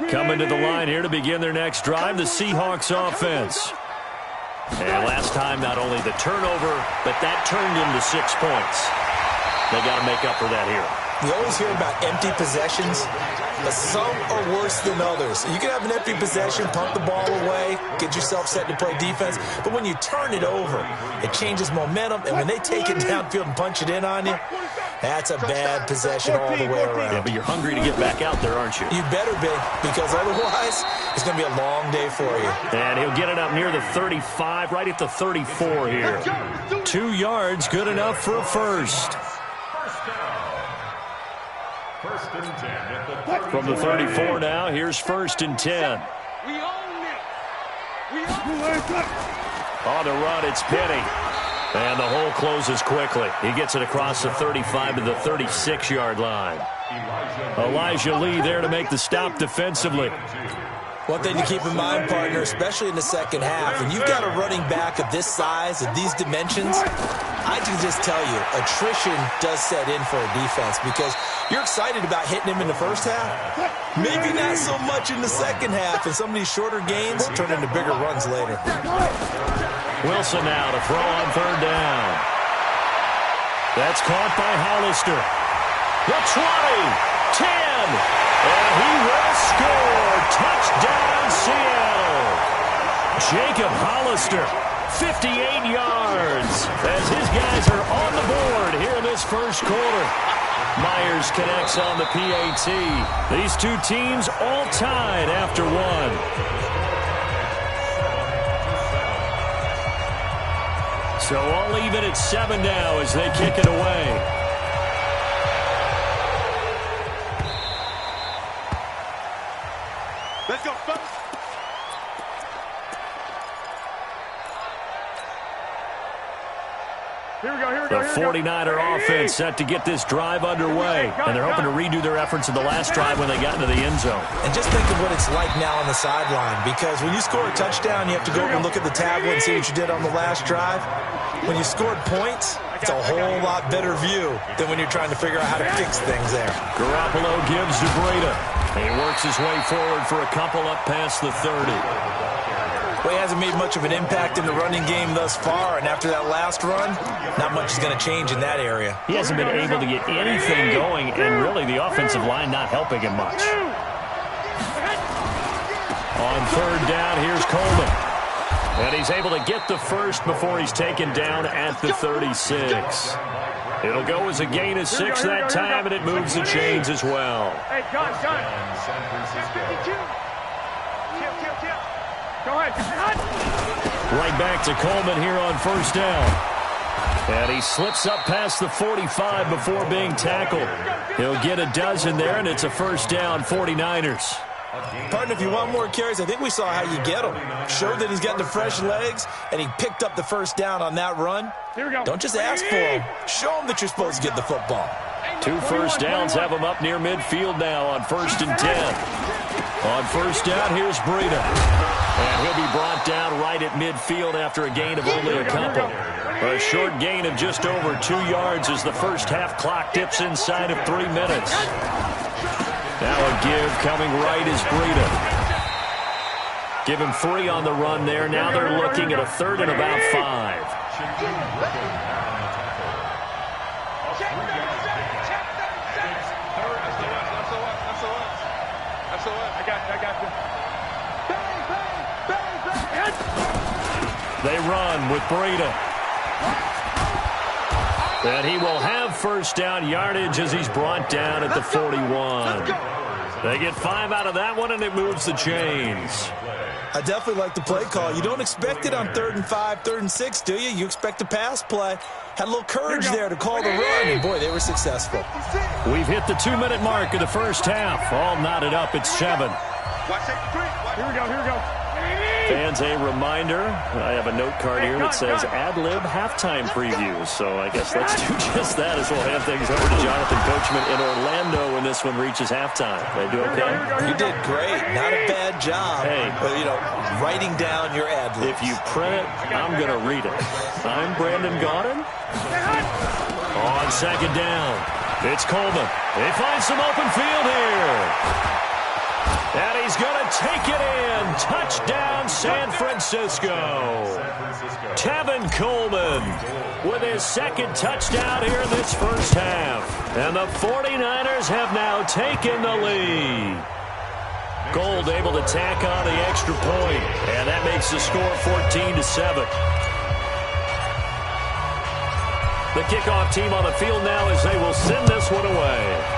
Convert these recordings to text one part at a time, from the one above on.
Coming to the line here to begin their next drive, the Seahawks offense. And last time, not only the turnover, but that turned into 6 points. They got to make up for that here. We always hear about empty possessions, but some are worse than others. You can have an empty possession, pump the ball away, get yourself set to play defense, but when you turn it over, it changes momentum, and when they take it downfield and punch it in on you, that's a bad possession all the way around. Yeah, but you're hungry to get back out there, aren't you? You better be, because otherwise it's going to be a long day for you. And he'll get it up near the 35, right at the 34 here. 2 yards, good enough for a first. From the 34 now, here's 1st and 10. On the run, it's Penny. And the hole closes quickly. He gets it across the 35 to the 36-yard line. Elijah Lee there to make the stop defensively. One thing to keep in mind, partner, especially in the second half, when you've got a running back of this size, of these dimensions, I can just tell you, attrition does set in for a defense because you're excited about hitting him in the first half. Maybe not so much in the second half, and some of these shorter gains turn into bigger runs later. Wilson now to throw on 3rd down. That's caught by Hollister. The 20, 10, and he will score. Touchdown, Seattle. Jacob Hollister, 58 yards, as his guys are on the board here in this first quarter. Myers connects on the PAT. These two teams all tied after one. So all even at 7 now as they kick it away. Let's go, folks. Here we go, here we go. The 49er offense set to get this drive underway. And they're hoping to redo their efforts in the last drive when they got into the end zone. And just think of what it's like now on the sideline. Because when you score a touchdown, you have to go over and look at the tablet and see what you did on the last drive. When you scored points, it's a whole lot better view than when you're trying to figure out how to fix things there. Garoppolo gives to Breida. He works his way forward for a couple up past the 30. Well, he hasn't made much of an impact in the running game thus far, and after that last run, not much is going to change in that area. He hasn't been able to get anything going, and really the offensive line not helping him much. On 3rd down, here's Coleman. And he's able to get the first before he's taken down at the 36. It'll go as a gain of 6 that time, and it moves the chains as well. Hey, gun. Go ahead. Right back to Coleman here on 1st down. And he slips up past the 45 before being tackled. He'll get a dozen there, and it's a 1st down, 49ers. Partner, if you want more carries, I think we saw how you get them. Showed that he's getting the fresh legs, and he picked up the 1st down on that run. Here we go. Don't just ask for him. Show him that you're supposed to get the football. 2 1st downs have him up near midfield now on 1st and 10. On 1st down, here's Breida. And he'll be brought down right at midfield after a gain of only a couple. A short gain of just over 2 yards as the first half clock dips inside of 3 minutes. Now a give coming right is Breida. Give him 3 on the run there. Now they're looking at a 3rd and about 5. They run with Breida. And he will have 1st down yardage as he's brought down at the 41. They get 5 out of that one, and it moves the chains. I definitely like the play call. You don't expect it on 3rd and 5, 3rd and 6, do you? You expect a pass play. Had a little courage there to call the run, and boy, they were successful. We've hit the 2-minute mark of the first half. All knotted up at 7. Here we go. Fans, a reminder, I have a note card here that says ad-lib halftime previews. So I guess let's do just that as we'll hand things over to Jonathan Coachman in Orlando when this one reaches halftime. Did I do okay? You did great. Not a bad job. Hey. But, writing down your ad-libs. If you print it, I'm going to read it. I'm Brandon Gaudin. On 2nd down, it's Coleman. They find some open field here. And he's going to take it in. Touchdown, San Francisco. Tevin Coleman with his second touchdown here in this first half. And the 49ers have now taken the lead. Gold able to tack on the extra point. And that makes the score 14-7. The kickoff team on the field now as they will send this one away.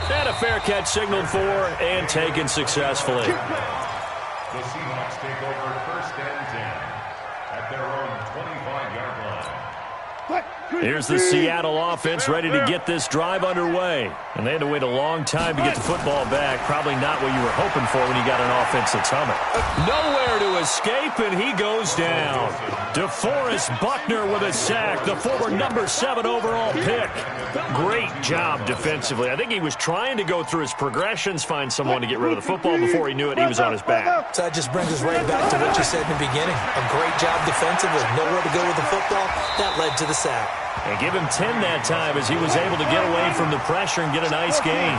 And a fair catch signaled for and taken successfully. The Seahawks take over 1st and 10 at their own 25-yard line. Here's the Seattle offense ready to get this drive underway. And they had to wait a long time to get the football back. Probably not what you were hoping for when you got an offense that's humming. Nowhere to escape, and he goes down. DeForest Buckner with a sack, the former number 7 overall pick. Great job defensively. I think he was trying to go through his progressions, find someone to get rid of the football. Before he knew it, he was on his back. So that just brings us right back to what you said in the beginning. A great job defensively. Nowhere to go with the football. That led to the sack. And give him 10 that time as he was able to get away from the pressure and get a nice gain.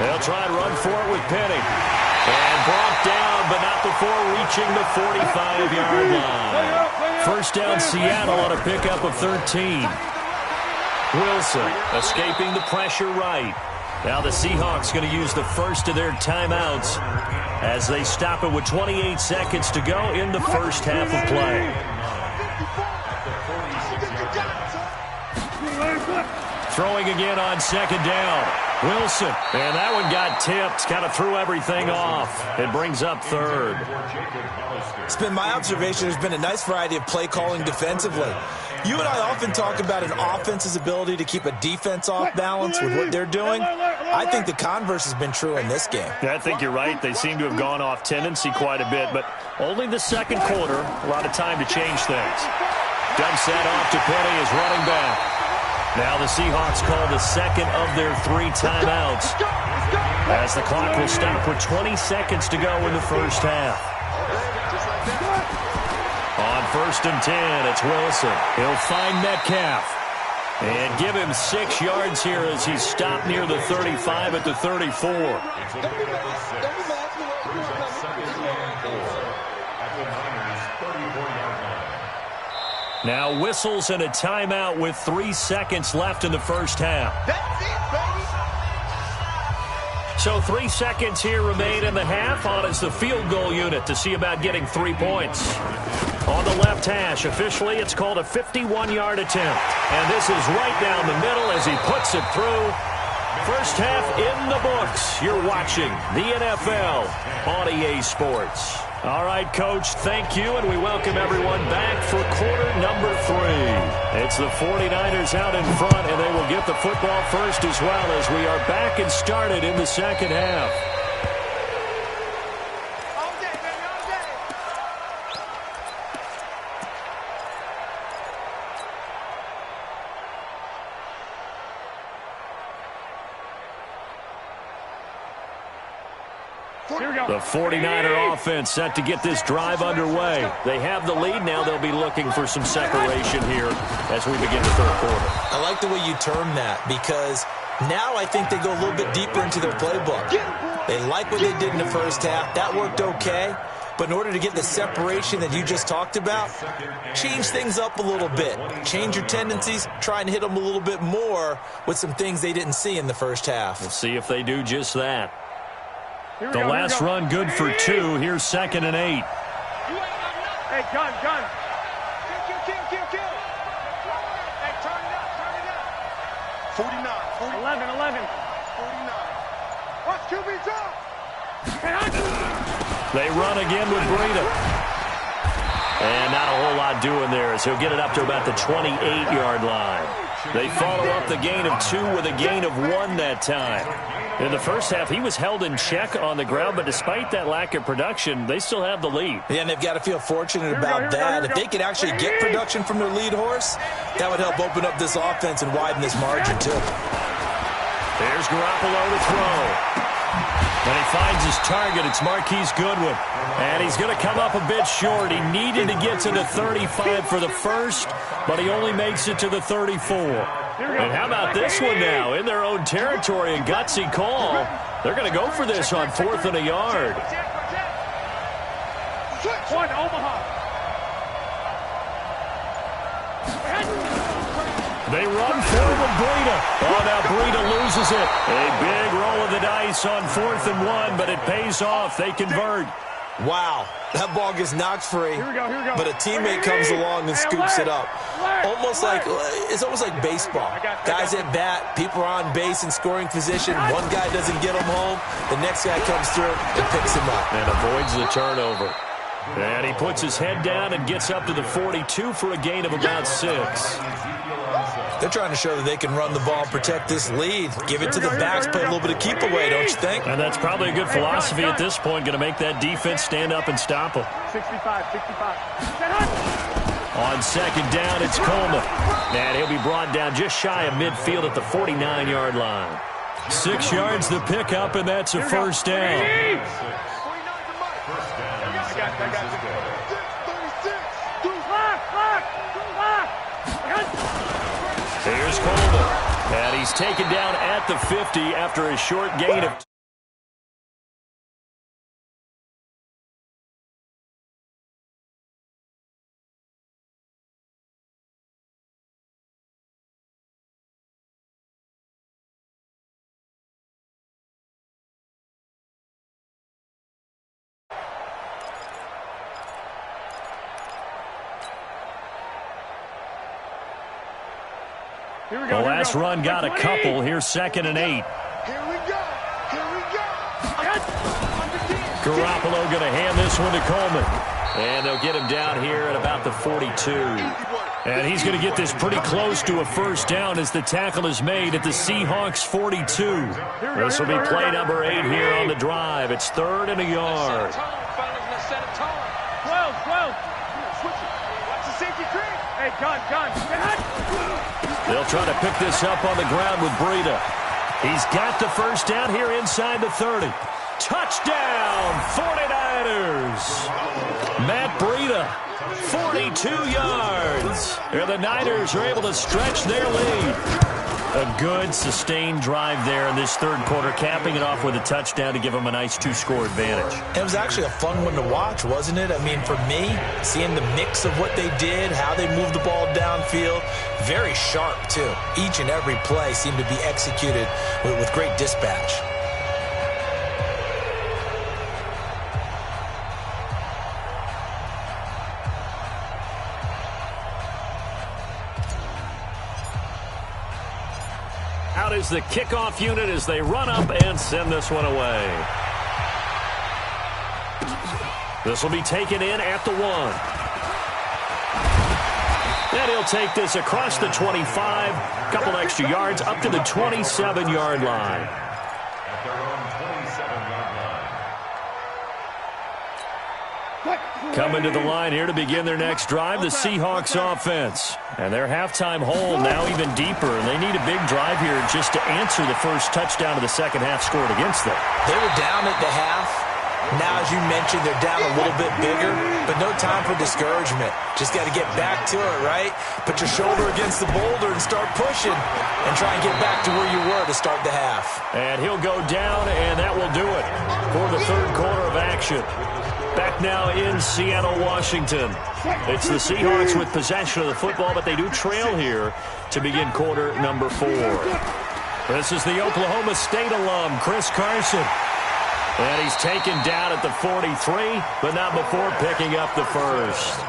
They'll try and run for it with Penny. And brought down, but not before reaching the 45-yard line. First down, Seattle on a pickup of 13. Wilson escaping the pressure right. Now the Seahawks going to use the first of their timeouts as they stop it with 28 seconds to go in the first half of play. Throwing again on second down. Wilson. And that one got tipped. Kind of threw everything off. It brings up third. It's been my observation there's been a nice variety of play calling defensively. You and I often talk about an offense's ability to keep a defense off balance with what they're doing. I think the converse has been true in this game. Yeah, I think you're right. They seem to have gone off tendency quite a bit, but only the second quarter. A lot of time to change things. Dumps that off to Penny as running back. Now the Seahawks call the second of their 3 timeouts as the clock will stop with 20 seconds to go in the first half. On 1st and 10, it's Wilson. He'll find Metcalf and give him 6 yards here as he's stopped near the 35 at the 34. Now whistles and a timeout with 3 seconds left in the first half. So 3 seconds here remain in the half. On is the field goal unit to see about getting 3 points. On the left hash, officially it's called a 51-yard attempt. And this is right down the middle as he puts it through. First half in the books. You're watching the NFL on EA Sports. All right, Coach, thank you, and we welcome everyone back for quarter number 3. It's the 49ers out in front, and they will get the football first as well as we are back and started in the second half. The 49er offense set to get this drive underway. They have the lead now. They'll be looking for some separation here as we begin the third quarter. I like the way you term that because now I think they go a little bit deeper into their playbook. They like what they did in the first half. That worked okay. But in order to get the separation that you just talked about, change things up a little bit. Change your tendencies. Try and hit them a little bit more with some things they didn't see in the first half. We'll see if they do just that. The last run good for 2. Here's 2nd and 8. Hey, gun. Kill. Hey, turn it up. 49. 11. 49. Watch QB drop. They run again with Breida. And not a whole lot doing there as he'll get it up to about the 28-yard line. They follow up the gain of 2 with a gain of 1 that time. In the first half, he was held in check on the ground, but despite that lack of production, they still have the lead. Yeah, and they've got to feel fortunate about that. If they could actually get production from their lead horse, that would help open up this offense and widen this margin, too. There's Garoppolo to throw. And he finds his target. It's Marquise Goodwin. And he's going to come up a bit short. He needed to get to the 35 for the first. but he only makes it to the 34. And how about this one now? In their own territory, a gutsy call. They're going to go for this on 4th and a yard. One, Omaha. They run forward with Breida. Oh, now Breida loses it. A big roll of the dice on 4th and 1, but it pays off. They convert. Wow, that ball gets knocked free, Here we go. but a teammate comes along and scoops it up. It's almost like baseball. Guys at bat, people are on base in scoring position. One guy doesn't get him home. The next guy comes through and picks him up. And avoids the turnover. And he puts his head down and gets up to the 42 for a gain of about 6. They're trying to show that they can run the ball and protect this lead. Give it to the backs, play a little bit of keep away, don't you think? And that's probably a good philosophy at this point, going to make that defense stand up and stop them. 65. On 2nd down, it's Coleman. And he'll be brought down just shy of midfield at the 49-yard line. 6 yards the pickup, and that's a first down. Here's Coleman. And he's taken down at the 50 after a short gain of... The last run got a couple. Here's 2nd and 8. Here we go. Garoppolo going to hand this one to Coleman. And they'll get him down here at about the 42. And he's going to get this pretty close to a first down as the tackle is made at the Seahawks 42. This will be play number 8 here on the drive. It's 3rd and a yard. 12. Switch it. Watch the safety cream. Hey, gun. They'll try to pick this up on the ground with Breida. He's got the first down here inside the 30. Touchdown, 49ers. Matt Breida, 42 yards. And the Niners are able to stretch their lead. A good, sustained drive there in this 3rd quarter, capping it off with a touchdown to give them a nice 2-score advantage. It was actually a fun one to watch, wasn't it? I mean, for me, seeing the mix of what they did, how they moved the ball downfield, very sharp, too. Each and every play seemed to be executed with great dispatch. Out is the kickoff unit as they run up and send this one away. This will be taken in at the 1. And he'll take this across the 25, couple extra yards up to the 27-yard line. At their own 27-yard line. Coming to the line here to begin their next drive, the Seahawks offense. And their halftime hole now even deeper, and they need a big drive here just to answer the first touchdown of the second half scored against them. They were down at the half. Now, as you mentioned, they're down a little bit bigger, but no time for discouragement. Just got to get back to it, right? Put your shoulder against the boulder and start pushing and try and get back to where you were to start the half. And he'll go down, and that will do it for the 3rd quarter of action. Back now in Seattle, Washington. It's the Seahawks with possession of the football, but they do trail here to begin quarter number 4. This is the Oklahoma State alum, Chris Carson. And he's taken down at the 43, but not before picking up the first.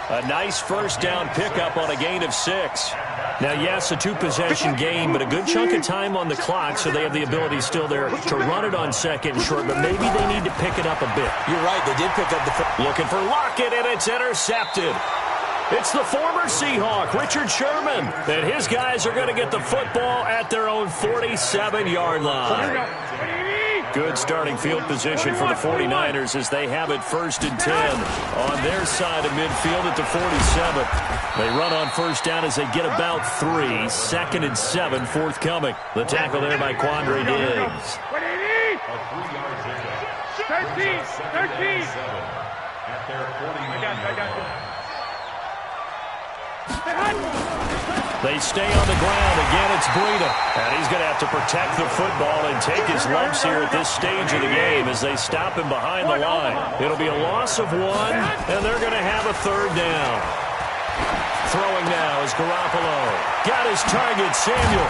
A nice first down pickup on a gain of 6. Now, yes, a 2-possession game, but a good chunk of time on the clock, so they have the ability still there to run it on 2nd and short, but maybe they need to pick it up a bit. You're right, they did pick up the first. Looking for Lockett, and it's intercepted. It's the former Seahawk, Richard Sherman, and his guys are going to get the football at their own 47-yard line. Good starting field position for the 49ers as they have it 1st and 10 on their side of midfield at the 47. They run on first down as they get about 3. 2nd and 7 forthcoming. The tackle there by Quandre Diggs. 13. At their 49-yard line. They stay on the ground. Again, it's Breida. And he's going to have to protect the football and take his lumps here at this stage of the game as they stop him behind the line. It'll be a loss of 1, and they're going to have a 3rd down. Throwing now is Garoppolo. Got his target, Samuel.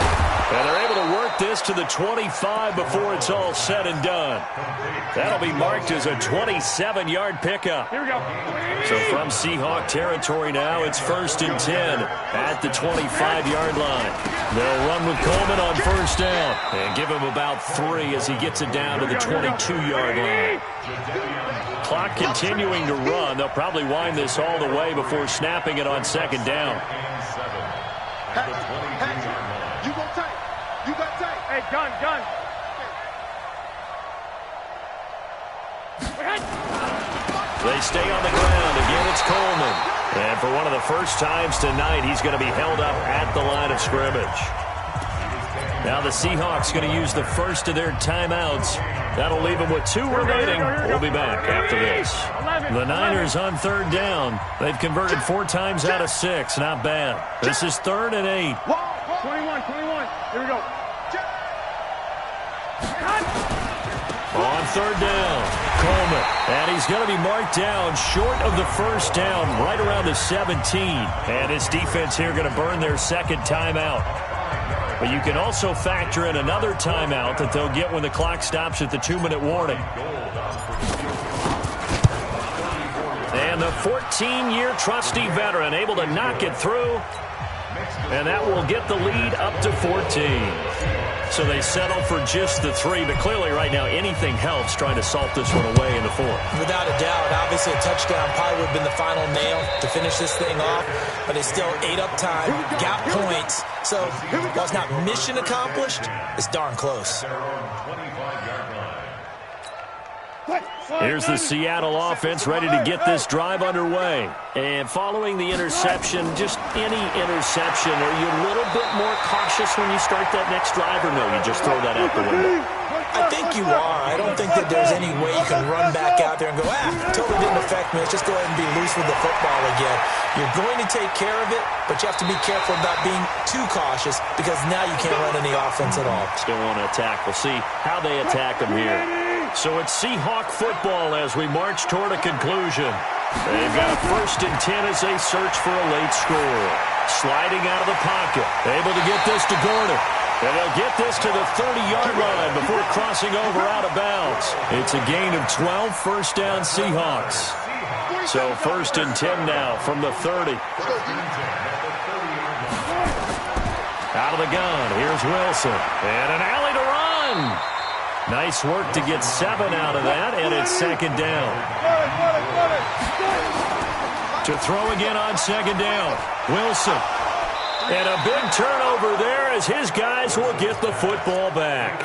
And they're able to work this to the 25 before it's all said and done. That'll be marked as a 27-yard pickup. Here we go. So from Seahawk territory now, it's 1st and 10 at the 25-yard line. They'll run with Coleman on 1st down and give him about 3 as he gets it down to the 22-yard line. Clock continuing to run. They'll probably wind this all the way before snapping it on 2nd down. You go tight. You got tight. Hey, gun. They stay on the ground. Again, it's Coleman. And for one of the first times tonight, he's going to be held up at the line of scrimmage. Now the Seahawks going to use the first of their timeouts. That'll leave them with 2 remaining. We'll be back after this. The Niners on 3rd down. They've converted 4 times out of 6. Not bad. This is 3rd and 8. 21. Here we go. On 3rd down, Coleman. And he's going to be marked down short of the 1st down, right around the 17. And his defense here going to burn their 2nd timeout. But you can also factor in another timeout that they'll get when the clock stops at the 2-minute warning. And the 14-year trusty veteran able to knock it through. And that will get the lead up to 14. So they settle for just the 3, but clearly right now anything helps trying to salt this one away in the 4th. Without a doubt, obviously a touchdown probably would have been the final nail to finish this thing off, but they still ate up time, got points. So while it's not mission accomplished, it's darn close. Here's the Seattle offense ready to get this drive underway. And following the interception, just any interception, are you a little bit more cautious when you start that next drive, or no, you just throw that out the window? I think you are. I don't think that there's any way you can run back out there and go, totally didn't affect me. Let's just go ahead and be loose with the football again. You're going to take care of it, but you have to be careful about being too cautious because now you can't run any offense at all. Still want to attack. We'll see how they attack them here. So it's Seahawk football as we march toward a conclusion. They've got a 1st and 10 as they search for a late score. Sliding out of the pocket. Able to get this to Gordon. And they'll get this to the 30-yard line before crossing over out of bounds. It's a gain of 12, 1st down Seahawks. So 1st and 10 now from the 30. Out of the gun, here's Wilson. And an alley to run. Nice work to get 7 out of that, and it's 2nd down. To throw again on 2nd down, Wilson. And a big turnover there as his guys will get the football back.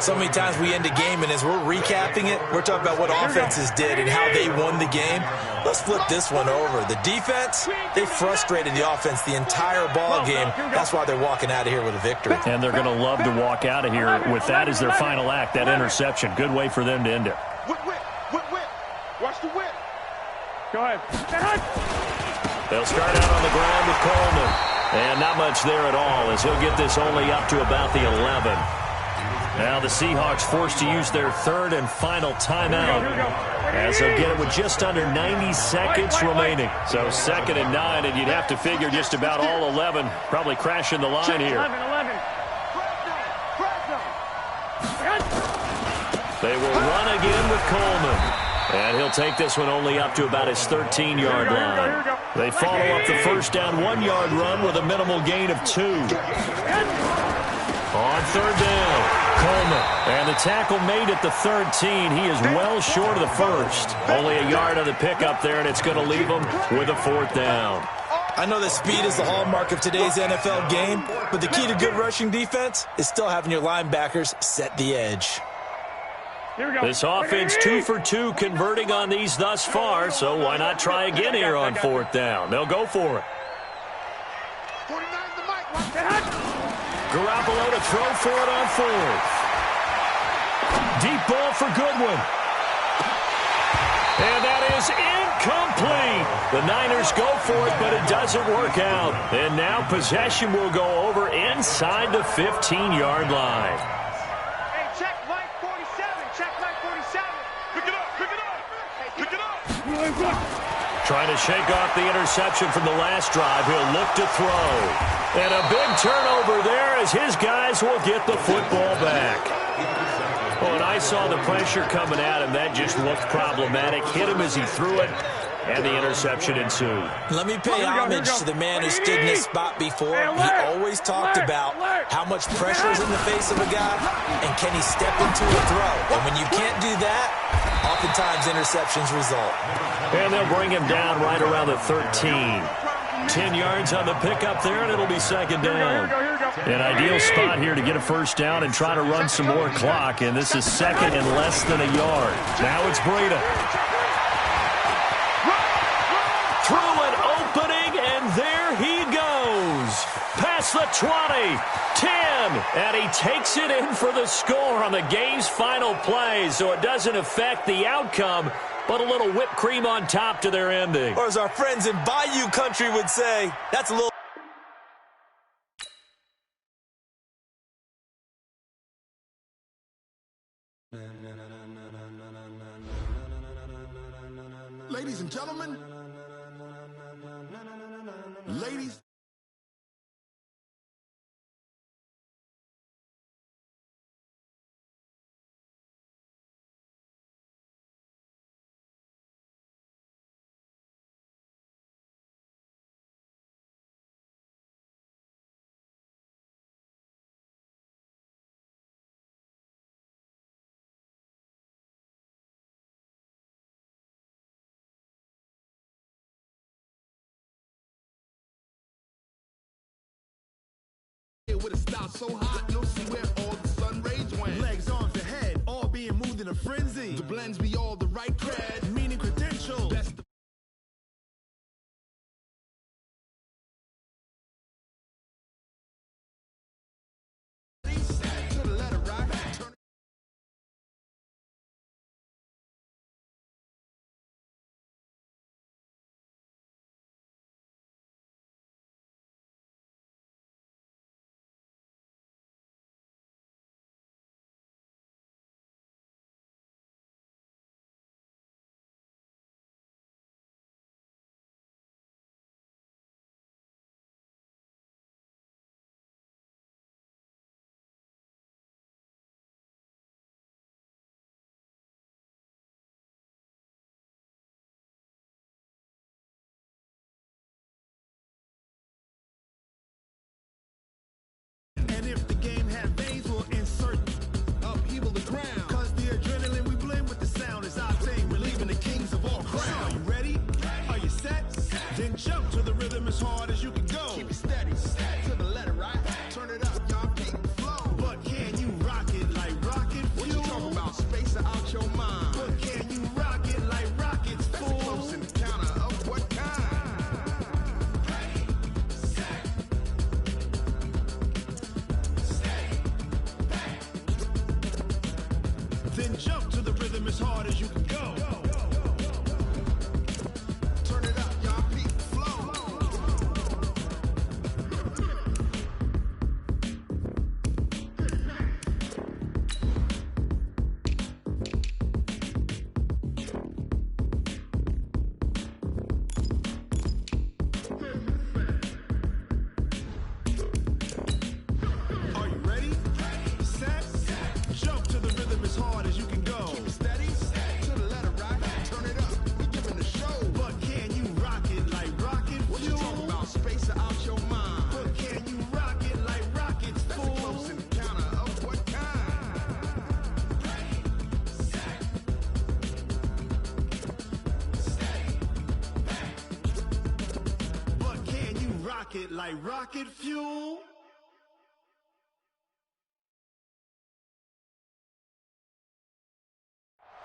So many times we end a game, and as we're recapping it, we're talking about what offenses did and how they won the game. Let's flip this one over. The defense, they frustrated the offense the entire ball game. That's why they're walking out of here with a victory. And they're going to love to walk out of here with that as their final act, that interception. Good way for them to end it. Whip. Watch the whip. Go ahead. They'll start out on the ground with Coleman. And not much there at all as he'll get this only up to about the 11. Now the Seahawks forced to use their 3rd and final timeout as they'll get it with just under 90 seconds remaining. So 2nd and 9, and you'd have to figure just about all 11 probably crashing the line here. 11. They will run again with Coleman. And he'll take this one only up to about his 13-yard line. They follow up the 1st down 1-yard run with a minimal gain of 2. On 3rd down, Coleman. And the tackle made at the 13. He is well short of the 1st. Only a yard on the pickup there, and it's going to leave him with a 4th down. I know that speed is the hallmark of today's NFL game, but the key to good rushing defense is still having your linebackers set the edge. This offense 2 for 2 converting on these thus far, so why not try again here on 4th down? They'll go for it. Garoppolo to throw for it on 4th. Deep ball for Goodwin. And that is incomplete. The Niners go for it, but it doesn't work out. And now possession will go over inside the 15-yard line. Hey, check Mike 47. Check Mike 47. Pick it up. Pick it up. Hey, pick it up. Trying to shake off the interception from the last drive. He'll look to throw. And a big turnover there as his guys will get the football back. Oh, and I saw the pressure coming at him. That just looked problematic. Hit him as he threw it, and the interception ensued. Let me pay homage to the man who stood in this spot before. He always talked about how much pressure is in the face of a guy, and can he step into a throw. And when you can't do that, oftentimes interceptions result. And they'll bring him down right around the 13. 10 yards on the pickup there, and it'll be second down. An ideal spot here to get a first down and try to run some more clock, and this is second and less than a yard. Now it's Breida. Through an opening, and there he goes. Past the 20, 10, and he takes it in for the score on the game's final play, so it doesn't affect the outcome, but a little whipped cream on top to their ending. Or as our friends in Bayou Country would say, that's a little... Ladies and gentlemen, ladies. With a style so hot, you'll see where all the sun rays went. Legs, arms, and head, all being moved in a frenzy. The blends be all the right cred, meaning credentials. Best to the letter right. And if the game had veins, we'll insert upheaval the ground. Cause the adrenaline we blend with the sound is octane. We're leaving the kings of all crowns. Are you ready? Are you set? Then jump to the rhythm as hard as you can go. Keep it steady, to the letter, right? Turn it up, y'all keep the flow. But can you rock it like rocket fuel? What you talking about? Space out your mind. But can you rock it like rockets, fool? That's a close encounter of what kind? Then jump to the rhythm as hard as you can go. Turn it up, y'all peak flow. Are you ready? Set. Jump to the rhythm as hard as you can go. Keep it steady, to the letter, right? Turn it up, we giving the show. But can you rock it like rocket fuel? What you talking about? Space out your mind. But can you rock it like rockets, fool? That's a close encounter of what kind? But can you rock it like rocket fuel?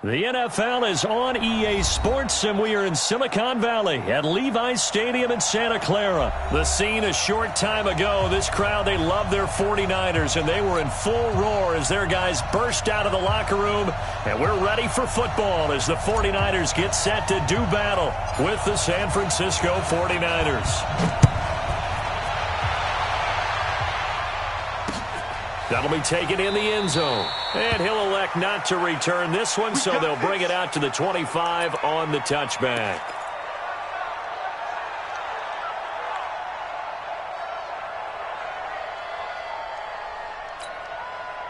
The NFL is on EA Sports, and we are in Silicon Valley at Levi's Stadium in Santa Clara. The scene a short time ago. This crowd, they love their 49ers, and they were in full roar as their guys burst out of the locker room. And we're ready for football as the 49ers get set to do battle with the San Francisco 49ers. That'll be taken in the end zone. And he'll elect not to return this one, so they'll bring it out to the 25 on the touchback.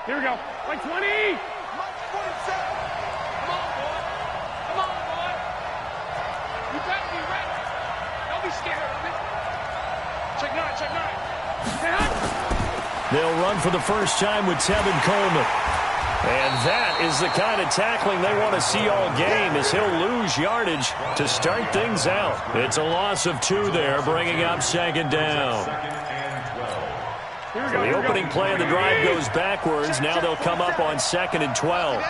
Here we go. Like 20. Mike 47. Come on, boy. Come on, boy. You better be ready. Don't be scared of it. Check 9, check 9. Say hi. They'll run for the first time with Tevin Coleman. And that is the kind of tackling they want to see all game, as he'll lose yardage to start things out. It's a loss of 2 there, bringing up second down. So the opening play of the drive goes backwards. Now they'll come up on 2nd and 12.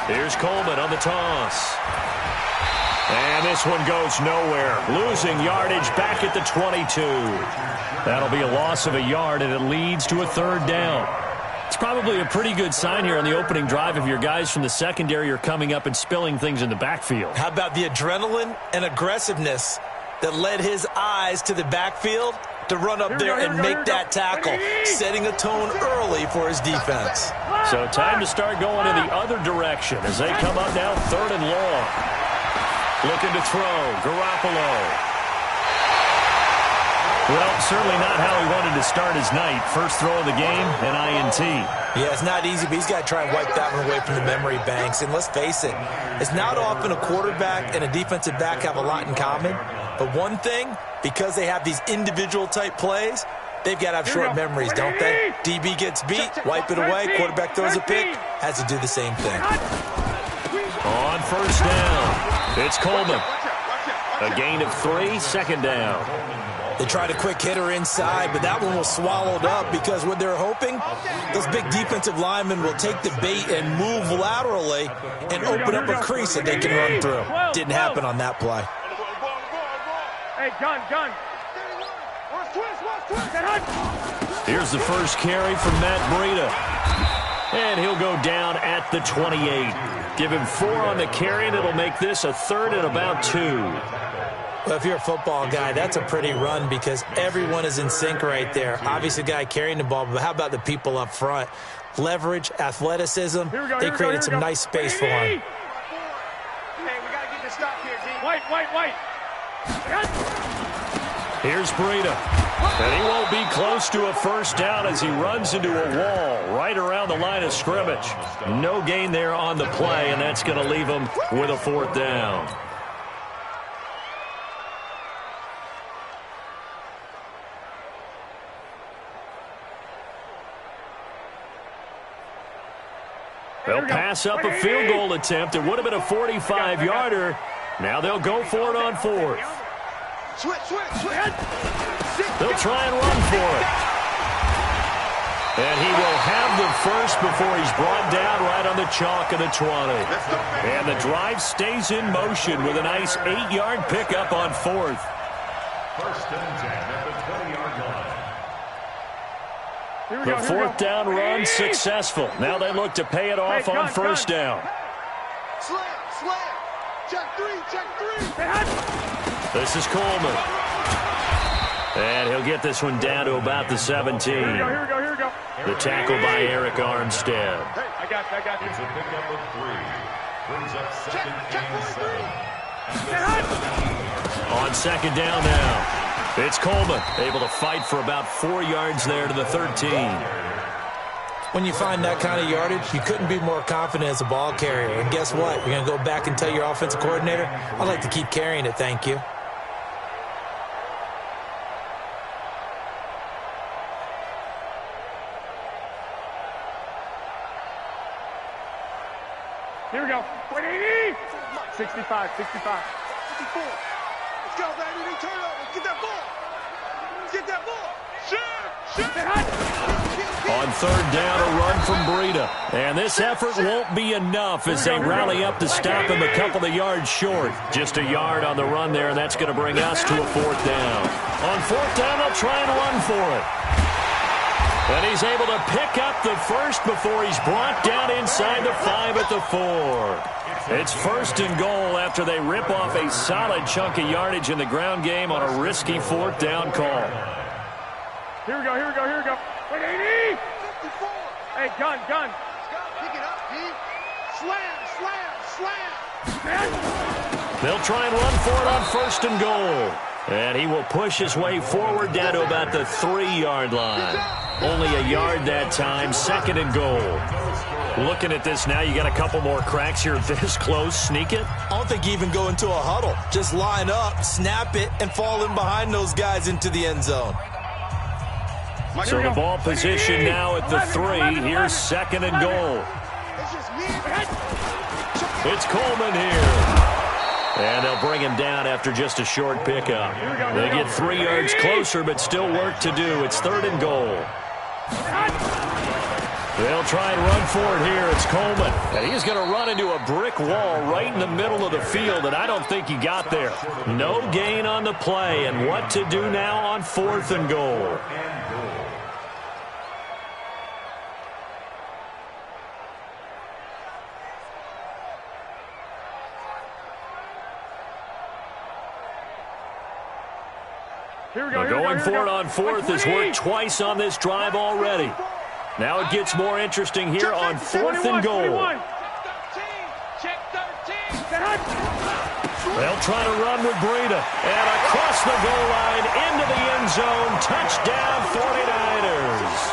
Here's Coleman on the toss. And this one goes nowhere. Losing yardage back at the 22. That'll be a loss of a yard, and it leads to a 3rd down. It's probably a pretty good sign here on the opening drive if your guys from the secondary are coming up and spilling things in the backfield. How about the adrenaline and aggressiveness that led his eyes to the backfield to run up there and make that tackle, setting a tone early for his defense. So time to start going in the other direction as they come up now 3rd and long. Looking to throw, Garoppolo. Well, certainly not how he wanted to start his night. First throw of the game, an INT. Yeah, it's not easy, but he's got to try and wipe that one away from the memory banks. And let's face it, it's not often a quarterback and a defensive back have a lot in common. But one thing, because they have these individual type plays, they've got to have short memories, don't they? DB gets beat, wipe it away, quarterback throws a pick, has to do the same thing. On first down. It's Coleman. A gain of 3, second down. They tried a quick hitter inside, but that one was swallowed up because what they're hoping, those big defensive linemen will take the bait and move laterally and open up a crease that they can run through. Didn't happen on that play. Hey, gun. Here's the first carry from Matt Breida. And he'll go down at the 28. Give him 4 on the carry, and it'll make this a 3rd and about 2. Well, if you're a football guy, that's a pretty run because everyone is in sync right there. Obviously, the guy carrying the ball, but how about the people up front? Leverage, athleticism, they created some nice space for him. Hey, we got to get this stop here, D. White. Here's Breida. And he won't be close to a first down as he runs into a wall right around the line of scrimmage. No gain there on the play, and that's going to leave him with a 4th down. They'll pass up a field goal attempt. It would have been a 45-yarder. Now they'll go for it on 4th. They'll try and run for it. And he will have the first before he's brought down right on the chalk of the 20. And the drive stays in motion with a nice 8-yard pickup on 4th. 1st and 10 at the 20-yard line. The 4th down run successful. Now they look to pay it off on first down. Slam. Check 3. This is Coleman. And he'll get this one down to about the 17. Here we go. The tackle by Eric Armstead. Hey, I got you. It's a pickup of 3. Brings up 2nd and 7. On 2nd down now. It's Coleman, able to fight for about 4 yards there to the 13. When you find that kind of yardage, you couldn't be more confident as a ball carrier. And guess what? You're going to go back and tell your offensive coordinator, I'd like to keep carrying it, thank you. Here we go. 180. 65. 54. Let's go, baby. They turn over. Get that ball. On third down, a run from Breida. And this effort won't be enough as they rally up to stop him a couple of yards short. Just a yard on the run there, and that's going to bring us to a fourth down. On fourth down, they'll try and run for it. And he's able to pick up the first before he's brought down inside the 5 at the 4. It's first and goal after they rip off a solid chunk of yardage in the ground game on a risky fourth down call. Here we go. Wait, 80! 54. Hey, gun. Pick it up, D. Slam. They'll try and run for it on first and goal. And he will push his way forward down to about the 3-yard line. Only a yard that time, second and goal. Looking at this now, you got a couple more cracks here this close. Sneak it? I don't think you even go into a huddle. Just line up, snap it, and fall in behind those guys into the end zone. So the ball position now at the 3. Here's second and goal. It's Coleman here. And they'll bring him down after just a short pickup. They get 3 yards closer, but still work to do. It's third and goal. They'll try and run for it here. It's Coleman. And he's going to run into a brick wall right in the middle of the field, and I don't think he got there. No gain on the play, and what to do now on fourth and goal. Going for it on fourth has worked twice on this drive already. Now it gets more interesting here on fourth and goal. They'll try to run with Breida. And across the goal line into the end zone. Touchdown 49ers.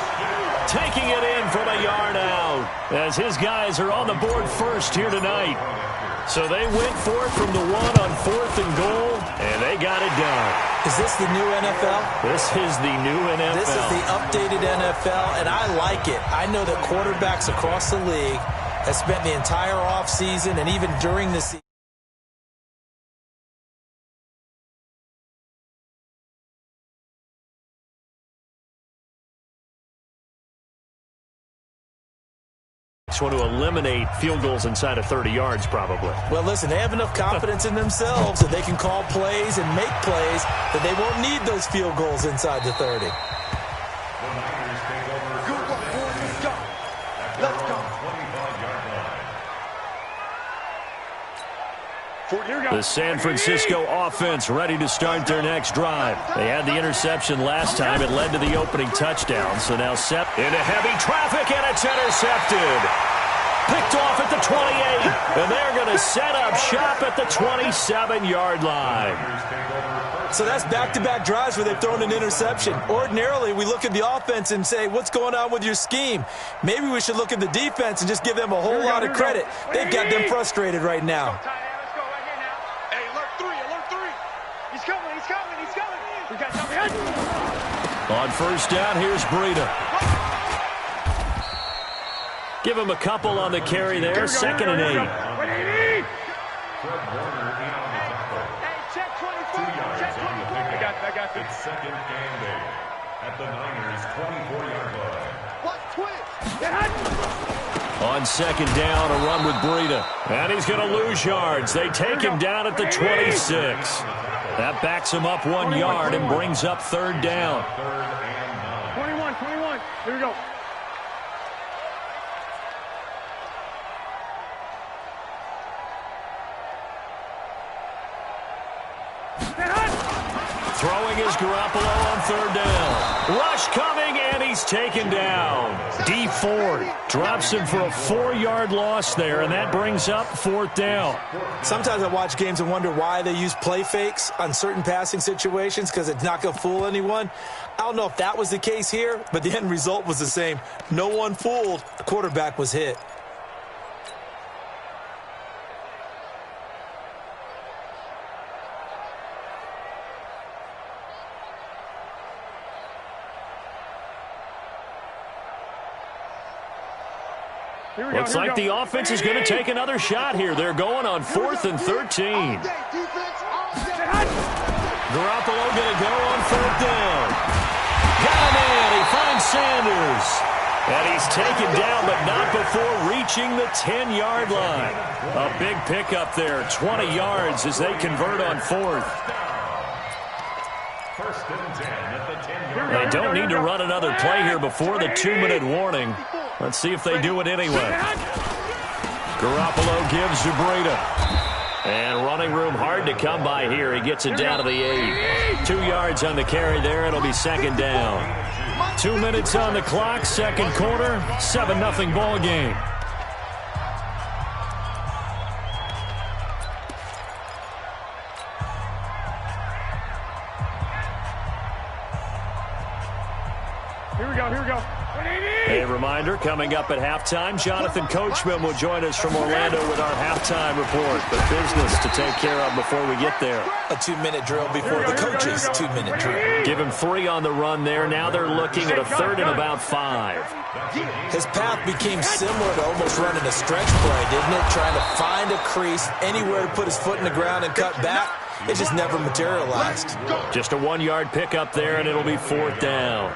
Taking it in from a yard out as his guys are on the board first here tonight. So they went for it from the 1 on fourth and goal, and they got it done. Is this the new NFL? This is the new NFL. This is the updated NFL, and I like it. I know that quarterbacks across the league have spent the entire offseason and even during the season. Want to eliminate field goals inside of 30 yards, probably. Well, listen, they have enough confidence in themselves that they can call plays and make plays that they won't need those field goals inside the 30. Let's go. The San Francisco offense ready to start their next drive. They had the interception last time. It led to the opening touchdown. So now set into heavy traffic, and it's intercepted. Picked off at the 28, and they're going to set up shop at the 27-yard line. So that's back-to-back drives where they've thrown an interception. Ordinarily, we look at the offense and say, what's going on with your scheme? Maybe we should look at the defense and just give them a whole lot of credit. They've got them frustrated right now. On first down, here's Breida. Give him a couple on the carry there. Second and 8. Hey, check 24. I got this. It's second and 8 at the Niners' 24-yard line. On second down, a run with Breida. And he's going to lose yards. They take him down at the 26. That backs him up 1 yard and brings up third down. 21. Here we go. Throwing is Garoppolo on third down. Rush coming, and he's taken down. D Ford drops him for a 4-yard loss there, and that brings up fourth down. Sometimes I watch games and wonder why they use play fakes on certain passing situations because it's not going to fool anyone. I don't know if that was the case here, but the end result was the same. No one fooled. The quarterback was hit. Looks like the offense is going to take another shot here. They're going on 4th and 13. Garoppolo going to go on 4th down. Got him in. He finds Sanders. And he's taken down, but not before reaching the 10-yard line. A big pickup there, 20 yards as they convert on fourth. First and 10 at the 10-yard line. They don't need to run another play here before the 2-minute warning. Let's see if they do it anyway. Garoppolo gives to Breida. And running room hard to come by here. He gets it down to the 8. 2 yards on the carry there. It'll be second down. 2 minutes on the clock, second quarter, 7-0 ball game. Here we go. A reminder, coming up at halftime, Jonathan Coachman will join us from Orlando with our halftime report. But business to take care of before we get there. A 2-minute drill before the coach's 2-minute drill. Give him 3 on the run there. Now they're looking at a third and about 5. His path became similar to almost running a stretch play, didn't it? Trying to find a crease, anywhere to put his foot in the ground and cut back. It just never materialized. Just a 1-yard pickup there, and it'll be fourth down.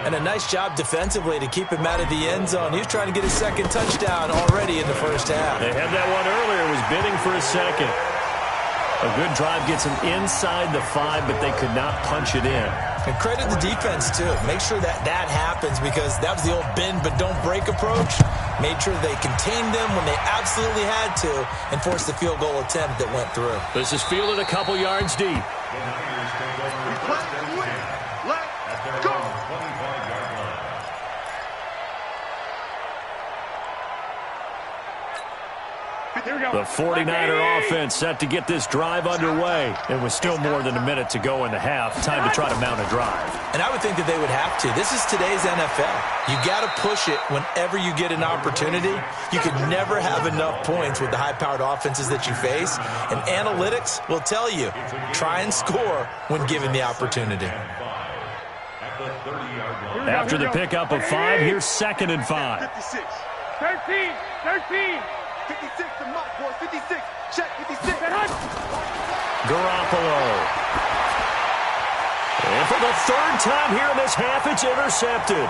And a nice job defensively to keep him out of the end zone. He was trying to get his second touchdown already in the first half. They had that one earlier, was bidding for a second. A good drive gets him inside the 5, but they could not punch it in. And credit the defense, too. Make sure that happens, because that was the old bend but don't break approach. Made sure they contained them when they absolutely had to and forced the field goal attempt that went through. This is fielded a couple yards deep. The 49er offense set to get this drive underway. And with still more than a minute to go in the half, time to try to mount a drive. And I would think that they would have to. This is today's NFL. You got to push it whenever you get an opportunity. You could never have enough points with the high-powered offenses that you face. And analytics will tell you, try and score when given the opportunity. After the pickup of 5, here's second and 5. 56. 13. 56 to Mike, boy. 56. Check 56. Garoppolo. And for the third time here in this half, it's intercepted.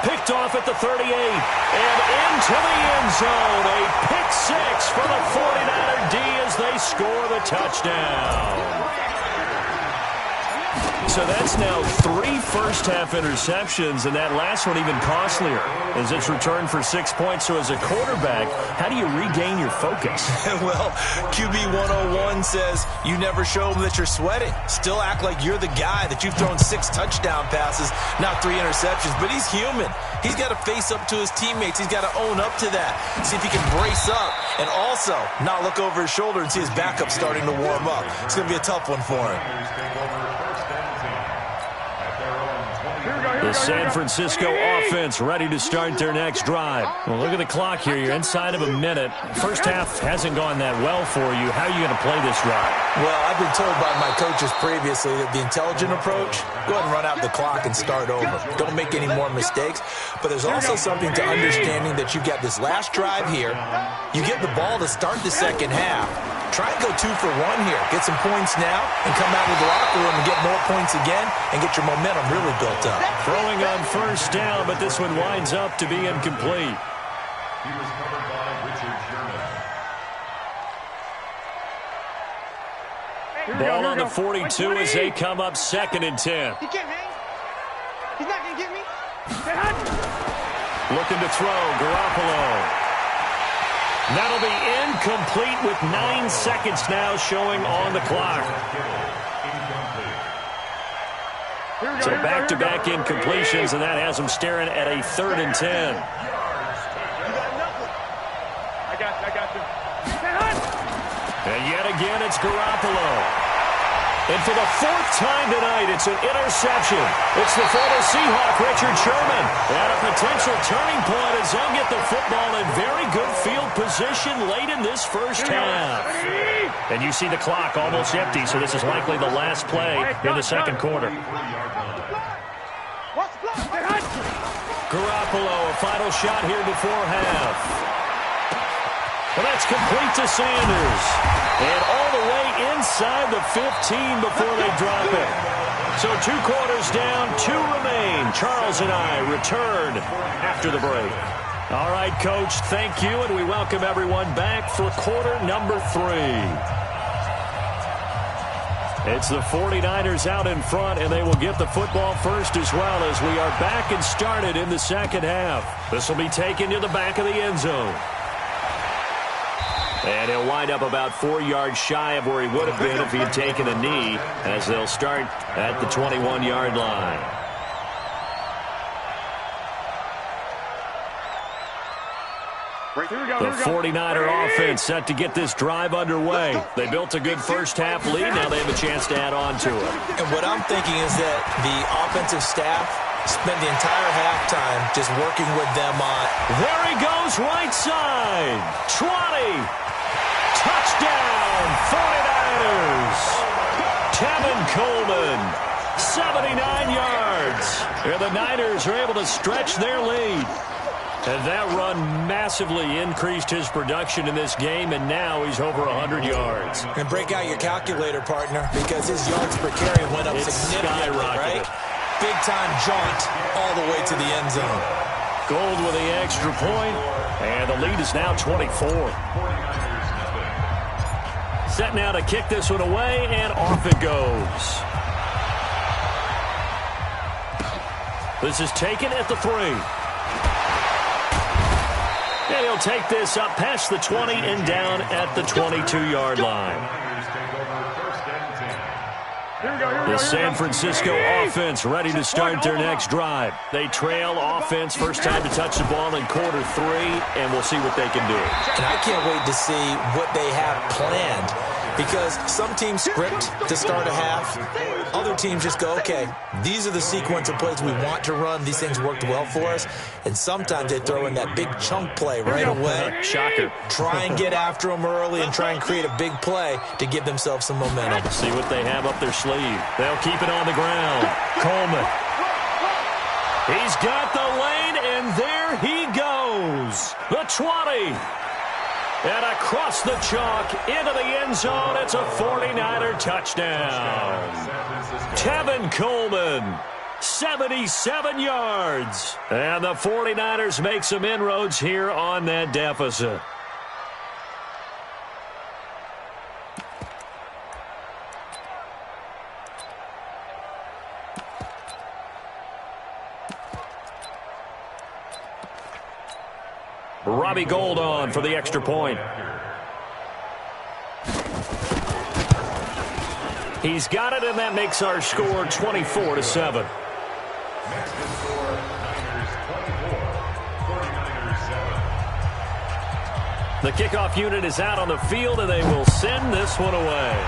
Picked off at the 38. And into the end zone. A pick 6 for the 49er D as they score the touchdown. So that's now 3 first-half interceptions, and that last one even costlier as it's returned for 6 points. So as a quarterback, how do you regain your focus? Well, QB 101 says you never show them that you're sweating. Still act like you're the guy, that you've thrown 6 touchdown passes, not 3 interceptions. But he's human. He's got to face up to his teammates. He's got to own up to that. See if he can brace up and also not look over his shoulder and see his backup starting to warm up. It's going to be a tough one for him. The San Francisco offense ready to start their next drive. Well, look at the clock here. You're inside of a minute. First half hasn't gone that well for you. How are you going to play this drive? Well, I've been told by my coaches previously that the intelligent approach, go ahead and run out the clock and start over. Don't make any more mistakes. But there's also something to understanding that you've got this last drive here. You get the ball to start the second half. Try and go 2 for 1 here. Get some points now and come out of the locker room and get more points again and get your momentum really built up. Throwing on first down, but this one winds up to be incomplete. He was covered by Richard Sherman. Ball on the 42 as they come up second and 10. He can't hang. He's not going to get me. Looking to throw, Garoppolo. That'll be incomplete with 9 seconds now showing on the clock. So back-to-back incompletions, and that has them staring at a 3rd and 10. I got you. And yet again, it's Garoppolo. And for the 4th time tonight, it's an interception. It's the former Seahawk, Richard Sherman. And a potential turning point as they'll get the football in very good field position late in this first half. And you see the clock almost empty, so this is likely the last play in the second quarter. Garoppolo, a final shot here before half. Well, that's complete to Sanders. And all the way inside the 15 before they drop it. So 2 quarters down, 2 remain. Charles and I return after the break. All right, Coach, thank you, and we welcome everyone back for quarter number 3. It's the 49ers out in front, and they will get the football first as well as we are back and started in the second half. This will be taken to the back of the end zone. And he'll wind up about 4 yards shy of where he would have been if he had taken a knee, as they'll start at the 21-yard line. The 49er offense set to get this drive underway. They built a good first-half lead. Now they have a chance to add on to it. And what I'm thinking is that the offensive staff spent the entire halftime just working with them on. There he goes, right side. 20. Touchdown, 49ers. Tevin Coleman, 79 yards. And the Niners are able to stretch their lead. And that run massively increased his production in this game, and now he's over 100 yards. And break out your calculator, partner, because his yards per carry went up significantly, right? Big-time jaunt all the way to the end zone. Gold with the extra point, and the lead is now 24. Set now to kick this one away, and off it goes. This is taken at the 3. And he'll take this up past the 20 and down at the 22-yard line. The San Francisco offense ready to start their next drive. They trail offense, first time to touch the ball in quarter 3, and we'll see what they can do. And I can't wait to see what they have planned, because some teams script to start a half. Other teams just go, okay, these are the sequence of plays we want to run. These things worked well for us. And sometimes they throw in that big chunk play right away. Shocker. Try and get after them early and try and create a big play to give themselves some momentum. See what they have up their sleeve. They'll keep it on the ground. Coleman. He's got the lane, and there he goes. The 20. And across the chalk into the end zone, it's a 49er touchdown. Tevin Coleman, 77 yards. And the 49ers make some inroads here on that deficit. Robbie Gould on for the extra point. He's got it, and that makes our score 24-7. The kickoff unit is out on the field, and they will send this one away.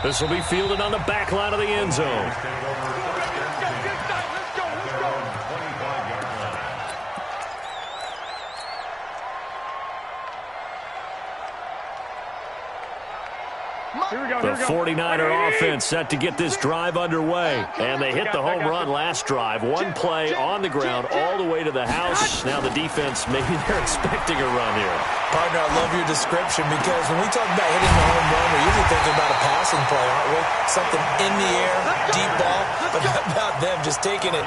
This will be fielded on the back line of the end zone. The 49er offense set to get this drive underway. And they hit the home run last drive. One play on the ground all the way to the house. Now the defense, maybe they're expecting a run here. Partner, I love your description, because when we talk about hitting the home run, we're usually thinking about a passing play, aren't we? Something in the air, deep ball. But how about them just taking it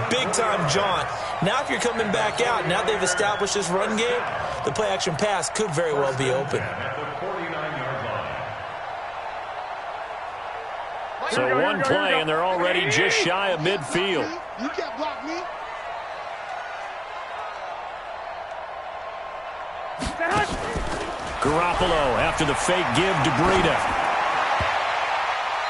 big-time jaunt? Now if you're coming back out, now they've established this run game, the play-action pass could very well be open. So one play, and they're already just shy of midfield. You can't block me. Garoppolo after the fake give to Breida.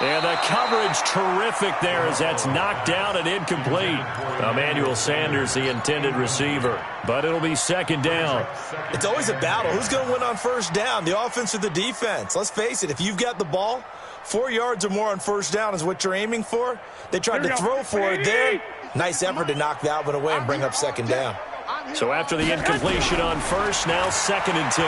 And the coverage terrific there as that's knocked down and incomplete. Emmanuel Sanders, the intended receiver. But it'll be second down. It's always a battle. Who's going to win on first down, the offense or the defense? Let's face it, if you've got the ball, 4 yards or more on first down is what you're aiming for. They tried to throw for it there. Nice effort to knock that one away and bring up second down. So after the incompletion on first, now 2nd and 10.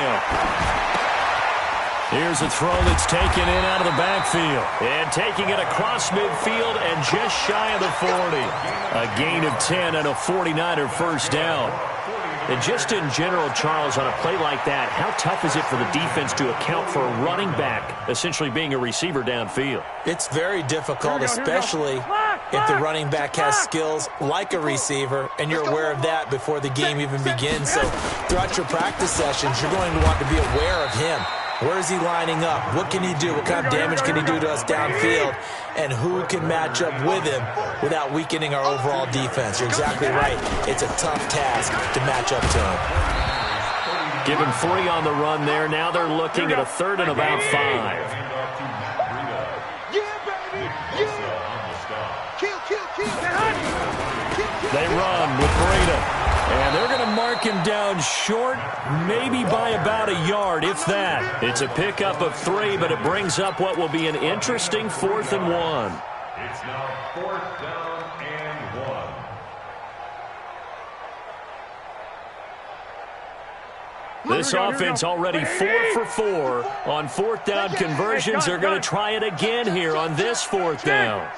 Here's a throw that's taken in out of the backfield. And taking it across midfield and just shy of the 40. A gain of 10 and a 49er first down. And just in general, Charles, on a play like that, how tough is it for the defense to account for a running back essentially being a receiver downfield? It's very difficult, especially if the running back has skills like a receiver, and you're aware of that before the game even begins. So throughout your practice sessions, you're going to want to be aware of him. Where is he lining up? What can he do? What kind of damage can he do to us downfield? And who can match up with him without weakening our overall defense? You're exactly right. It's a tough task to match up to him. Give him 3 on the run there. Now they're looking at a 3rd and about 5. Yeah, baby. Yeah. They run with Breida. And they're going to mark him down short, maybe by about a yard, if that. It's a pickup of 3, but it brings up what will be an interesting 4th and 1. It's now 4th down and 1. This offense already 4 for 4 on 4th down conversions. They're going to try it again here on this 4th down.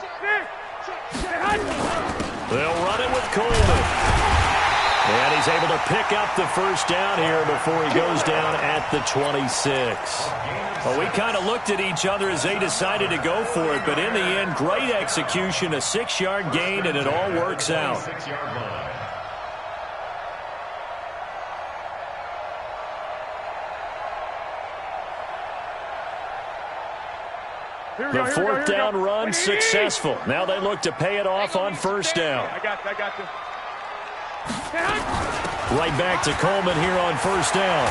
They'll run it with Coleman. And he's able to pick up the 1st down here before he goes down at the 26. Well, we kind of looked at each other as they decided to go for it, but in the end, great execution, a 6-yard gain, and it all works out. 6-yard line. The 4th down run successful. Now they look to pay it off on 1st down. I got you. Right back to Coleman here on 1st down.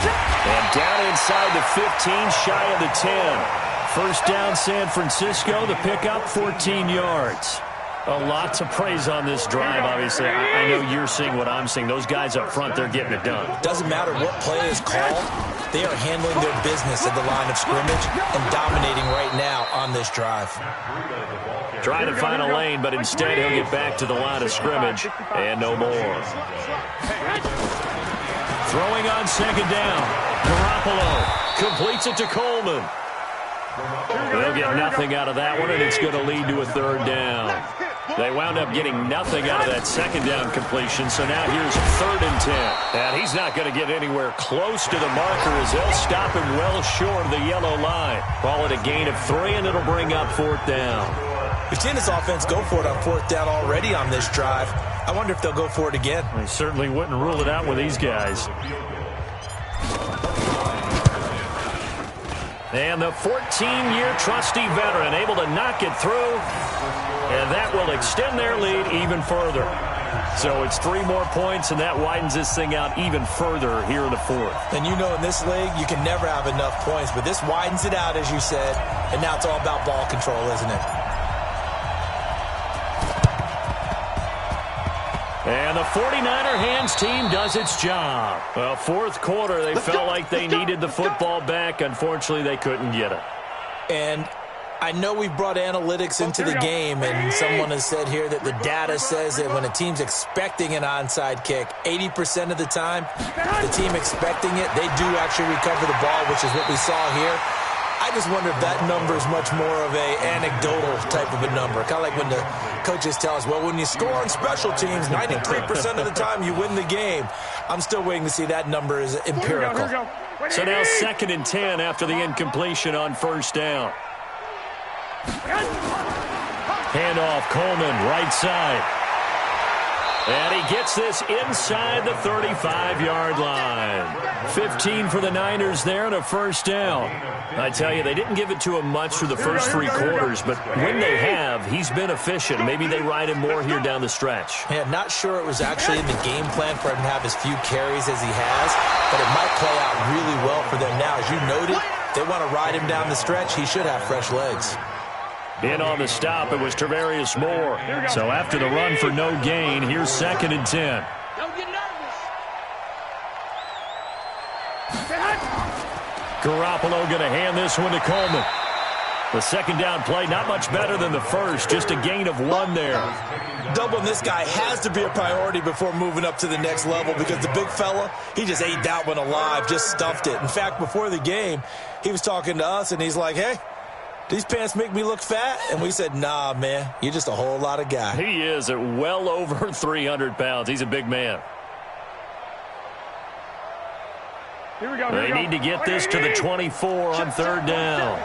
And down inside the 15, shy of the 10. 1st down San Francisco, the pickup 14 yards. A lot to praise on this drive, obviously. I know you're seeing what I'm seeing. Those guys up front, they're getting it done. Doesn't matter what play is called. They are handling their business at the line of scrimmage and dominating right now on this drive. Trying to find a lane, but instead he'll get back to the line of scrimmage and no more. Throwing on 2nd down. Garoppolo completes it to Coleman. They'll get nothing out of that one, and it's going to lead to a 3rd down. They wound up getting nothing out of that 2nd down completion, so now here's 3rd and 10. And he's not going to get anywhere close to the marker as they'll stop him well short of the yellow line. Call it a gain of 3, and it'll bring up 4th down. We've seen this offense go for it on 4th down already on this drive. I wonder if they'll go for it again. They certainly wouldn't rule it out with these guys. And the 14-year trusty veteran able to knock it through, and that will extend their lead even further. So it's 3 more points, and that widens this thing out even further here in the 4th. And you know in this league, you can never have enough points, but this widens it out, as you said, and now it's all about ball control, isn't it? And the 49er hands team does its job. Well, 4th quarter, they felt like they needed the football back. Unfortunately, they couldn't get it. And I know we've brought analytics into the game, and someone has said here that the data says that when a team's expecting an onside kick, 80% of the time, the team expecting it, they do actually recover the ball, which is what we saw here. I just wonder if that number is much more of a anecdotal type of a number. Kind of like when the coaches tell us, well, when you score on special teams, 93% of the time you win the game. I'm still waiting to see that number is empirical. So now 2nd and 10 after the incompletion on 1st down. Handoff, Coleman, right side. And he gets this inside the 35-yard line. 15 for the Niners there and a 1st down. I tell you, they didn't give it to him much for the first 3 quarters, but when they have, he's been efficient. Maybe they ride him more here down the stretch. Yeah, not sure it was actually in the game plan for him to have as few carries as he has, but it might play out really well for them now. As you noted, they want to ride him down the stretch. He should have fresh legs. In on the stop, it was Tavarius Moore. So after the run for no gain, here's 2nd and 10. Don't get nervous. Garoppolo going to hand this one to Coleman. The 2nd down play, not much better than the first, just a gain of 1 there. Doubling this guy has to be a priority before moving up to the next level because the big fella, he just ate that one alive, just stuffed it. In fact, before the game, he was talking to us, and he's like, hey, these pants make me look fat? And we said, nah, man, you're just a whole lot of guy. He is at well over 300 pounds. He's a big man. Here we go. They need to get this to the 24 on third down.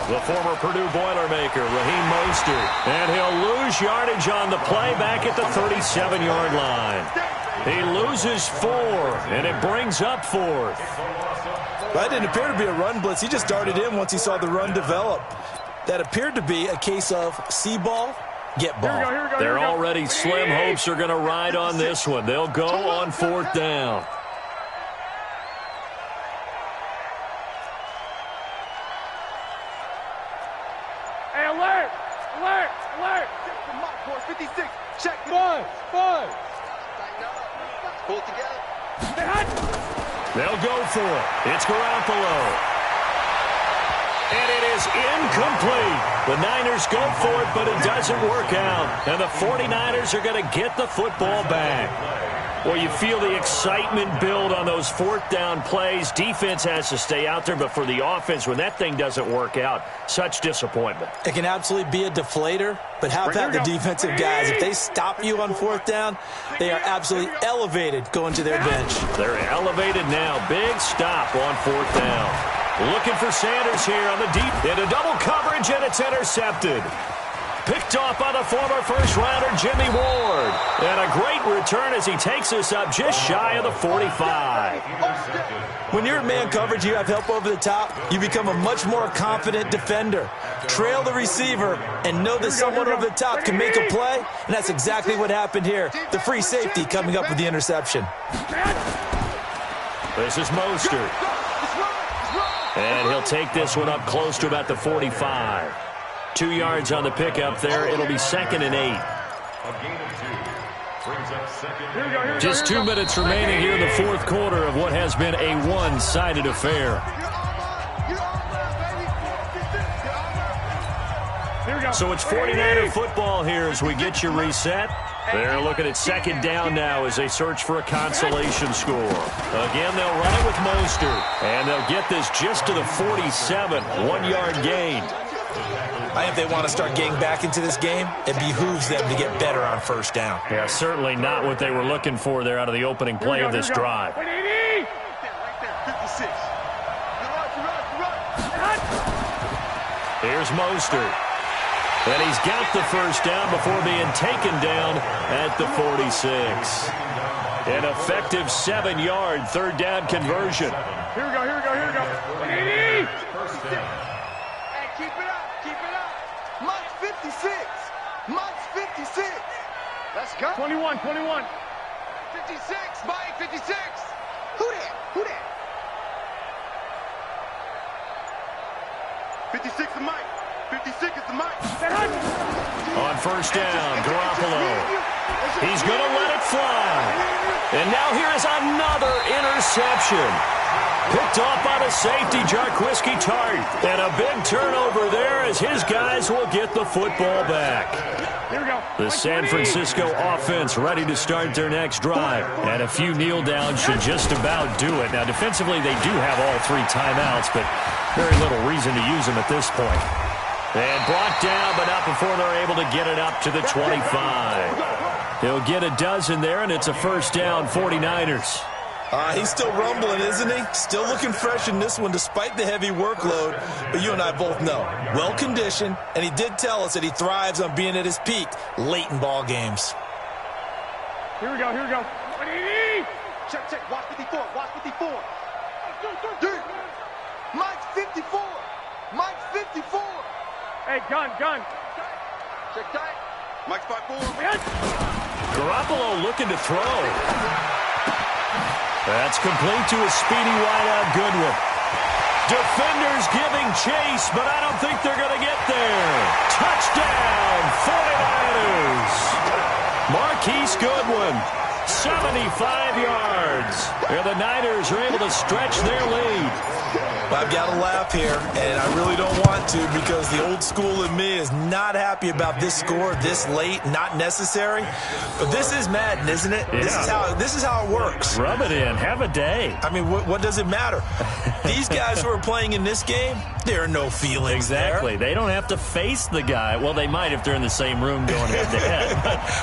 The former Purdue Boilermaker, Raheem Mostert. And he'll lose yardage on the play back at the 37-yard line. He loses 4, and it brings up 4th. That didn't appear to be a run blitz. He just darted in once he saw the run develop. That appeared to be a case of see ball, get ball. They're already slim hopes are going to ride on this one. They'll go on 4th down. Hey, alert! Alert! Alert! 56. Check. 5. Pull it together. They'll go for it. It's Garoppolo. And it is incomplete. The Niners go for it, but it doesn't work out. And the 49ers are going to get the football back. Well, you feel the excitement build on those 4th down plays. Defense has to stay out there, but for the offense, when that thing doesn't work out, such disappointment. It can absolutely be a deflator, but how about the defensive guys? If they stop you on 4th down, they are absolutely elevated going to their bench. They're elevated now. Big stop on 4th down. Looking for Sanders here on the deep. Into double coverage, and it's intercepted. Picked off by the former first-rounder Jimmy Ward. And a great return as he takes us up just shy of the 45. When you're in man coverage, you have help over the top, you become a much more confident defender. Trail the receiver and know that someone over the top can make a play, and that's exactly what happened here. The free safety coming up with the interception. This is Mostert. And he'll take this one up close to about the 45. 2 yards on the pickup there. It'll be 2nd and 8. Just 2 minutes remaining here in the 4th quarter of what has been a one-sided affair. So it's 49er football here as we get you reset. They're looking at 2nd down now as they search for a consolation score. Again, they'll run it with Mostert. And they'll get this just to the 47. 1-yard gain. I think if they want to start getting back into this game, it behooves them to get better on 1st down. Yeah, certainly not what they were looking for there out of the opening play of this drive. Here's Mostert. And he's got the 1st down before being taken down at the 46. An effective 7-yard 3rd down conversion. Here we go. 180! Hey, keep it up. Mike's 56. 56. Let's go. 21. 56, Mike, 56. Who that? 56 is Mike. 56 is the Mike. On 1st down, Garoppolo. He's going to let it fly. And now here is another interception. Picked off by the safety, Jarquiski Tart. And a big turnover there as his guys will get the football back. Here we go. The San Francisco offense ready to start their next drive. And a few kneel downs should just about do it. Now, defensively, they do have all 3 timeouts, but very little reason to use them at this point. And brought down, but not before they're able to get it up to the 25. He'll get a dozen there, and it's a 1st down, 49ers. He's still rumbling, isn't he? Still looking fresh in this one despite the heavy workload. But you and I both know, well-conditioned, and he did tell us that he thrives on being at his peak late in ball games. Here we go. 180! Check. Watch 54. Dude. Mike's 54. Hey, gun. Check tight. Mike's 5-4. Garoppolo looking to throw. That's complete to a speedy wideout Goodwin. Defenders giving chase, but I don't think they're going to get there. Touchdown, 49ers. Marquise Goodwin, 75 yards. And the Niners are able to stretch their lead. Well, I've got to laugh here, and I really don't want to because the old school in me is not happy about this score this late, not necessary. But this is Madden, isn't it? Yeah. This is how it works. Rub it in. Have a day. I mean, what does it matter? These guys who are playing in this game, there are no feelings Exactly. there. They don't have to face the guy. Well, they might if they're in the same room going head-to-head.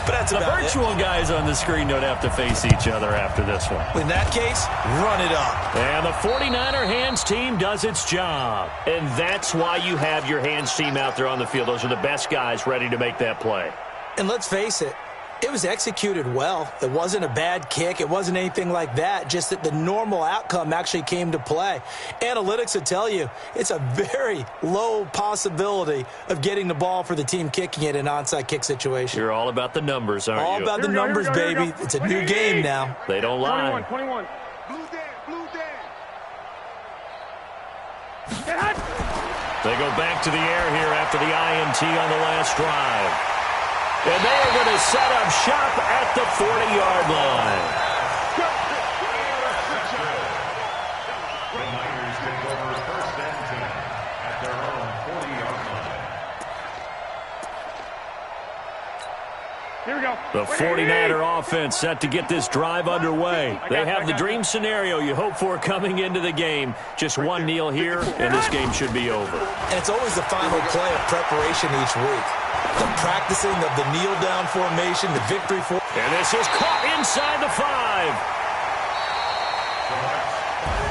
But that's the about virtual guys on the screen don't have to face each other after this one. In that case, run it up. And the 49er hands team does its job. And that's why you have your hands team out there on the field. Those are the best guys ready to make that play. And let's face it, it was executed well. It wasn't a bad kick. It wasn't anything like that, just that the normal outcome actually came to play. Analytics will tell you it's a very low possibility of getting the ball for the team kicking it in an onside kick situation. You're all about the numbers, aren't you? All about the numbers, baby. It's a new game now. They don't lie. 21. Blue Dan. They go back to the air here after the INT on the last drive. And they are going to set up shop at the 40-yard line. The Niners take over first and 10 at their own 40-yard line. Here we go. The 49er offense set to get this drive underway. They have the dream scenario you hope for coming into the game. Just one kneel here, and this game should be over. And it's always the final play of preparation each week. The practicing of the kneel-down formation, the victory for... And this is caught inside the 5.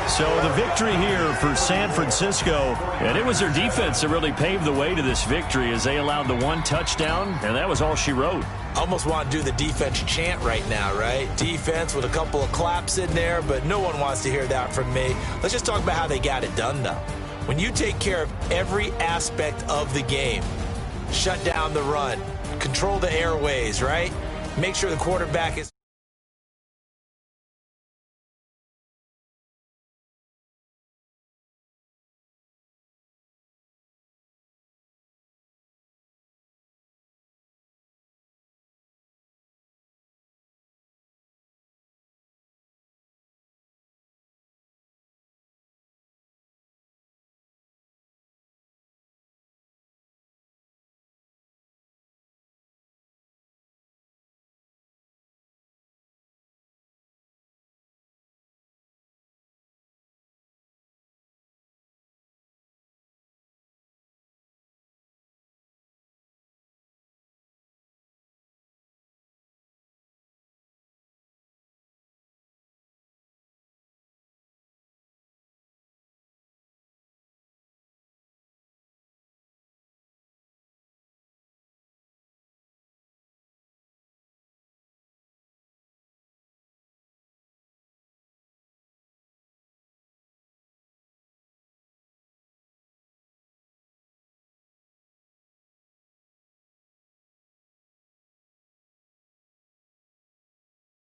So the victory here for San Francisco, and it was their defense that really paved the way to this victory as they allowed the one touchdown, and that was all she wrote. I almost want to do the defense chant right now, right? Defense with a couple of claps in there, but no one wants to hear that from me. Let's just talk about how they got it done, though. When you take care of every aspect of the game, shut down the run, control the airways, right? Make sure the quarterback is...